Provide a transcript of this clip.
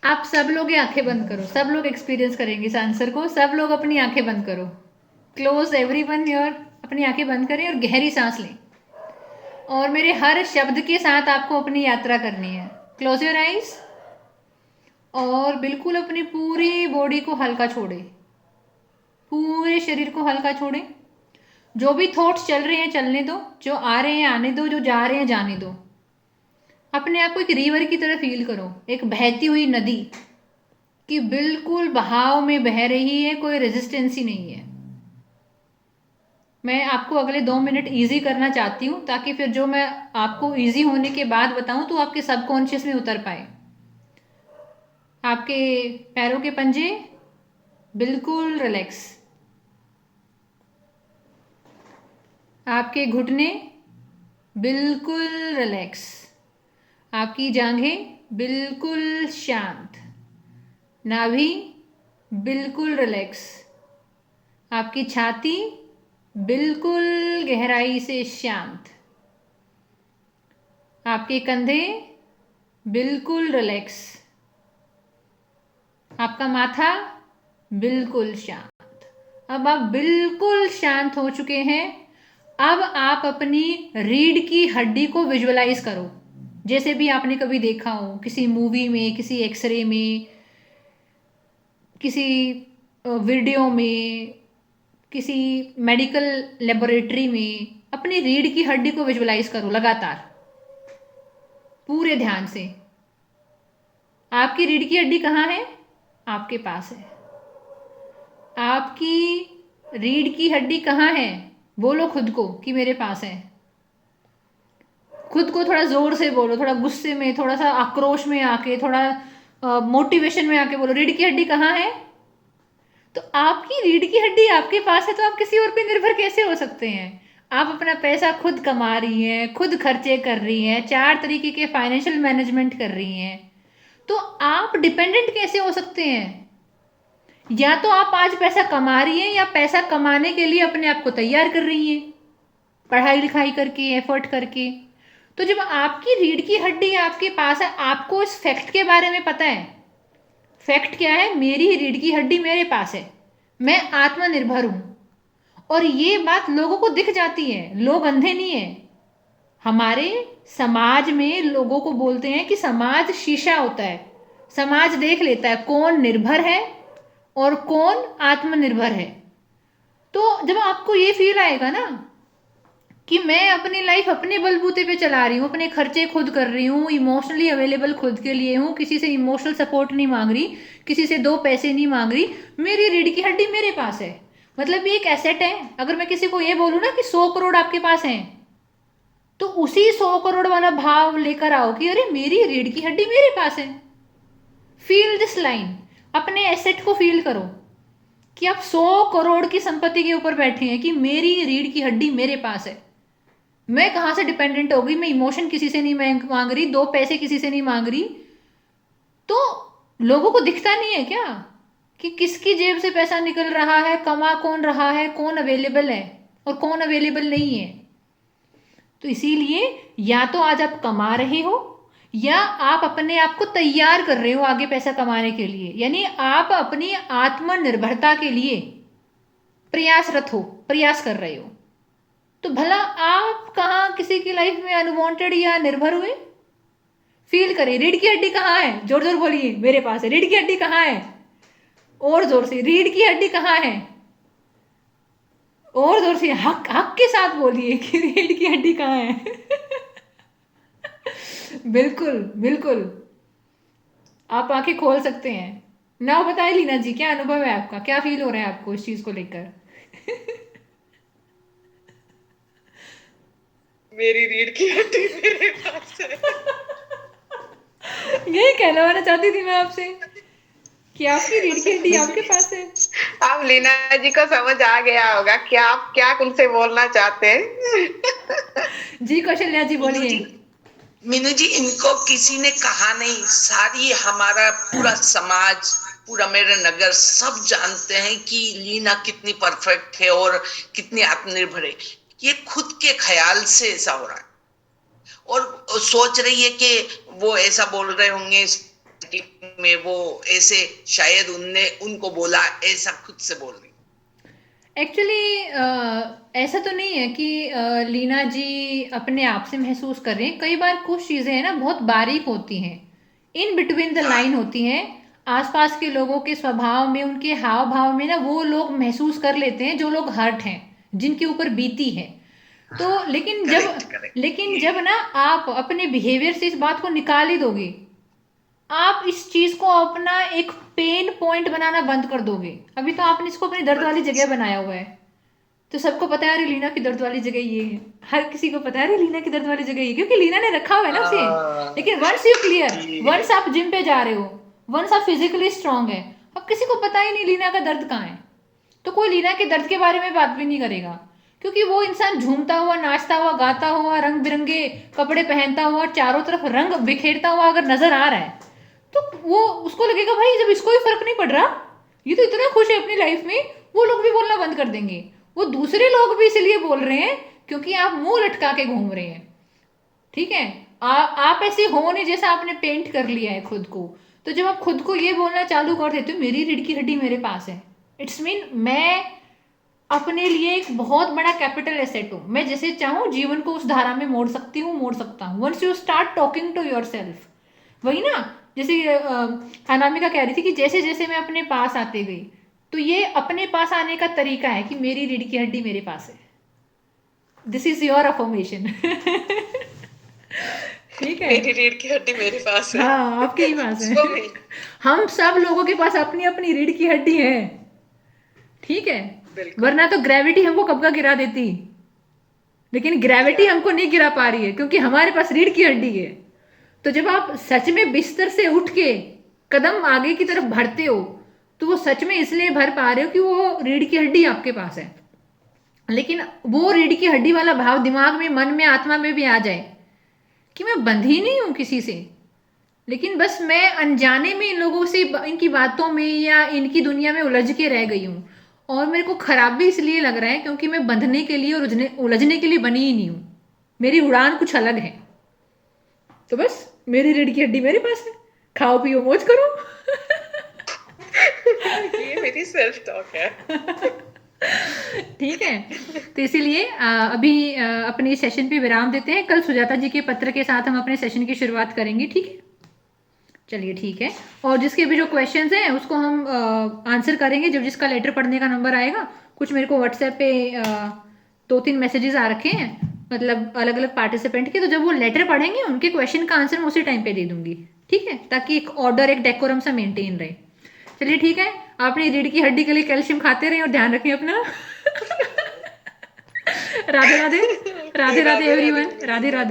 आप सब लोग ये आंखें बंद करो, सब लोग एक्सपीरियंस करेंगे इस आंसर को। सब लोग अपनी आंखें बंद करो, क्लोज एवरीवन योर, अपनी आंखें बंद करें और गहरी सांस लें और मेरे हर शब्द के साथ आपको अपनी यात्रा करनी है। क्लोज योर आइज और बिल्कुल अपनी पूरी बॉडी को हल्का छोड़े, पूरे शरीर को हल्का छोड़े। जो भी थॉट्स चल रहे हैं चलने दो, जो आ रहे हैं आने दो, जो जा रहे हैं जाने दो। अपने आप को एक रिवर की तरह फील करो, एक बहती हुई नदी कि बिल्कुल बहाव में बह रही है, कोई रेजिस्टेंस ही नहीं है। मैं आपको अगले 2 मिनट इजी करना चाहती हूँ ताकि फिर जो मैं आपको इजी होने के बाद बताऊँ तो आपके सबकॉन्शियस में उतर पाए। आपके पैरों के पंजे बिल्कुल रिलैक्स, आपके घुटने बिल्कुल रिलैक्स, आपकी जांघें बिल्कुल शांत, नाभि बिल्कुल रिलैक्स, आपकी छाती बिल्कुल गहराई से शांत, आपके कंधे बिल्कुल रिलैक्स, आपका माथा बिल्कुल शांत। अब आप बिल्कुल शांत हो चुके हैं। अब आप अपनी रीढ़ की हड्डी को विजुअलाइज करो, जैसे भी आपने कभी देखा हो किसी मूवी में, किसी एक्सरे में, किसी वीडियो में, किसी मेडिकल लेबोरेटरी में। अपनी रीढ़ की हड्डी को विजुअलाइज करो लगातार, पूरे ध्यान से। आपकी रीढ़ की हड्डी कहाँ है? आपके पास है। आपकी रीढ़ की हड्डी कहाँ है? बोलो खुद को कि मेरे पास है। खुद को थोड़ा जोर से बोलो, थोड़ा गुस्से में, थोड़ा सा आक्रोश में आके, थोड़ा मोटिवेशन में आके बोलो, रीढ़ की हड्डी कहाँ है? तो आपकी रीढ़ की हड्डी आपके पास है तो आप किसी और पे निर्भर कैसे हो सकते हैं? आप अपना पैसा खुद कमा रही हैं, खुद खर्चे कर रही हैं, 4 तरीके के फाइनेंशियल मैनेजमेंट कर रही हैं, तो आप डिपेंडेंट कैसे हो सकते हैं? या तो आप आज पैसा कमा रही हैं या पैसा कमाने के लिए अपने आप को तैयार कर रही हैं, पढ़ाई लिखाई करके, एफर्ट करके। तो जब आपकी रीढ़ की हड्डी आपके पास है, आपको इस फैक्ट के बारे में पता है। फैक्ट क्या है? मेरी रीढ़ की हड्डी मेरे पास है, मैं आत्मनिर्भर हूं। और ये बात लोगों को दिख जाती है, लोग अंधे नहीं है। हमारे समाज में लोगों को बोलते हैं कि समाज शीशा होता है, समाज देख लेता है कौन निर्भर है और कौन आत्मनिर्भर है। तो जब आपको ये फील आएगा ना कि मैं अपनी लाइफ अपने बलबूते पे चला रही हूँ, अपने खर्चे खुद कर रही हूँ, इमोशनली अवेलेबल खुद के लिए हूँ, किसी से इमोशनल सपोर्ट नहीं मांग रही, किसी से 2 पैसे नहीं मांग रही, मेरी रीढ़ की हड्डी मेरे पास है, मतलब ये एक एसेट है। अगर मैं किसी को ये बोलूँ ना कि 100 करोड़ आपके पास है, तो उसी 100 करोड़ वाला भाव लेकर आओ कि अरे मेरी रीढ़ की हड्डी मेरे पास है। फील दिस लाइन, अपने एसेट को फील करो कि आप 100 करोड़ की संपत्ति के ऊपर बैठे हैं, कि मेरी रीढ़ की हड्डी मेरे पास है। मैं कहाँ से डिपेंडेंट हो गई? मैं इमोशन किसी से नहीं मांग रही, 2 पैसे किसी से नहीं मांग रही। तो लोगों को दिखता नहीं है क्या कि किसकी जेब से पैसा निकल रहा है, कमा कौन रहा है, कौन अवेलेबल है और कौन अवेलेबल नहीं है? तो इसीलिए या तो आज आप कमा रहे हो या आप अपने आप को तैयार कर रहे हो आगे पैसा कमाने के लिए, यानी आप अपनी आत्मनिर्भरता के लिए प्रयासरत हो, प्रयास कर रहे हो। तो भला आप कहाँ किसी की लाइफ में अनवांटेड या निर्भर हुए? फील करें, रीढ़ की हड्डी कहाँ है? जोर जोर बोलिए, मेरे पास है। रीढ़ की हड्डी कहाँ है? और जोर से, रीढ़ की हड्डी कहाँ है? और जोर से, हक हक के साथ बोलिए कि रीढ़ की हड्डी कहाँ है। बिल्कुल बिल्कुल, आप आंखें खोल सकते हैं। ना बताए लीना जी, क्या अनुभव है आपका, क्या फील हो रहा है आपको इस चीज को लेकर? मेरी रीढ़ की हड्डी मेरे पास है। यही कहना चाहती थी मैं आपसे कि आपकी रीढ़ की हड्डी आपके पास है। अब लीना जी को समझ आ गया होगा कि आप क्या उनसे बोलना चाहते हैं। जी कौशल्या जी मीनू बोलिए। जी, मीनू जी, इनको किसी ने कहा नहीं, सारी हमारा पूरा समाज, पूरा मेरे नगर सब जानते हैं कि लीना कितनी परफेक्ट है और कितनी आत्मनिर्भर है। ये खुद के ख्याल से ऐसा हो रहा है और सोच रही है कि वो ऐसा बोल रहे होंगे में वो ऐसे शायद उनको बोला, ऐसा खुद से बोल रही। एक्चुअली ऐसा तो नहीं है कि लीना जी अपने आप से महसूस कर रहे हैं। कई बार कुछ चीज़ें हैं ना बहुत बारीक होती हैं, इन बिटवीन द लाइन होती हैं। आसपास के लोगों के स्वभाव में, उनके हाव भाव में ना वो लोग महसूस कर लेते हैं जो लोग हर्ट हैं, जिनके ऊपर बीती है। तो करेक्ट करेक्ट। लेकिन जब ना आप अपने बिहेवियर से इस बात को निकाल ही दोगे, आप इस चीज को अपना एक पेन पॉइंट बनाना बंद कर दोगे। अभी तो आपने इसको अपनी दर्द वाली जगह बनाया हुआ है, तो सबको पता है अरे लीना की दर्द वाली जगह ये है, हर किसी को पता है अरे लीना की दर्द वाली जगह ये, क्योंकि लीना ने रखा हुआ है ना उसे। लेकिन वंस यू क्लियर, वंस आप जिम पे जा रहे हो, वंस आप फिजिकली स्ट्रांग है, अब किसी को पता ही नहीं लीना का दर्द कहाँ है, तो कोई लीना के दर्द के बारे में बात भी नहीं करेगा। क्योंकि वो इंसान झूमता हुआ, नाचता हुआ, गाता हुआ, रंग बिरंगे कपड़े पहनता हुआ, चारों तरफ रंग बिखेरता हुआ अगर नजर आ रहा है, तो वो उसको लगेगा भाई जब इसको ही फर्क नहीं पड़ रहा, ये तो इतना खुश है अपनी लाइफ में, वो लोग भी बोलना बंद कर देंगे। वो दूसरे लोग भी इसलिए बोल रहे हैं क्योंकि आप मुंह लटका के घूम रहे हैं। ठीक है, आप ऐसे हो नहीं जैसा आपने पेंट कर लिया है खुद को। तो जब आप खुद को ये बोलना चालू कर देते हो मेरी रीढ़ की हड्डी मेरे पास है, इट्स मीन मैं अपने लिए एक बहुत बड़ा कैपिटल एसेट हूँ। मैं जैसे चाहूँ जीवन को उस धारा में मोड़ सकती हूँ, मोड़ सकता हूँ। Once you start talking to yourself, वही ना, जैसे अनामिका कह रही थी कि जैसे जैसे मैं अपने पास आते गई, तो ये अपने पास आने का तरीका है कि मेरी रीढ़ की हड्डी मेरे पास है। This is your affirmation. ठीक है, मेरी रीढ़ की हड्डी मेरे पास है। हाँ आपके ही पास है। So me. हम सब लोगों के पास अपनी अपनी रीढ़ की हड्डी है। ठीक है, बिल्कुल। वरना तो ग्रेविटी हमको कब का गिरा देती, लेकिन ग्रेविटी हमको नहीं गिरा पा रही है क्योंकि हमारे पास रीढ़ की हड्डी है। तो जब आप सच में बिस्तर से उठ के कदम आगे की तरफ बढ़ते हो, तो वो सच में इसलिए भर पा रहे हो कि वो रीढ़ की हड्डी आपके पास है। लेकिन वो रीढ़ की हड्डी वाला भाव दिमाग में, मन में, आत्मा में भी आ जाए कि मैं बंधी नहीं हूं किसी से, लेकिन बस मैं अनजाने में इन लोगों से, इनकी बातों में या इनकी दुनिया में उलझ के रह गई हूँ। और मेरे को खराब भी इसलिए लग रहा है क्योंकि मैं बंधने के लिए और उलझने के लिए बनी ही नहीं हूँ। मेरी उड़ान कुछ अलग है। तो बस मेरी रीढ़ की हड्डी मेरे पास है, खाओ पियो मौज करो। ये मेरी सेल्फ टॉक है। ठीक है, तो इसीलिए अभी अपने सेशन पे विराम देते हैं। कल सुजाता जी के पत्र के साथ हम अपने सेशन की शुरुआत करेंगे। ठीक है, चलिए ठीक है। और जिसके भी जो क्वेश्चंस हैं उसको हम आंसर करेंगे जब जिसका लेटर पढ़ने का नंबर आएगा। कुछ मेरे को व्हाट्सएप पे 2-3 मैसेजेस आ रखे हैं, मतलब अलग अलग पार्टिसिपेंट के, तो जब वो लेटर पढ़ेंगे उनके क्वेश्चन का आंसर मैं उसी टाइम पे दे दूंगी। ठीक है, ताकि एक ऑर्डर, एक डेकोरम सा मेंटेन रहे। चलिए ठीक है, अपनी रीढ़ की हड्डी के लिए कैल्शियम खाते रहें और ध्यान रखें अपना। राधे राधे, राधे राधे एवरीवन, राधे राधे।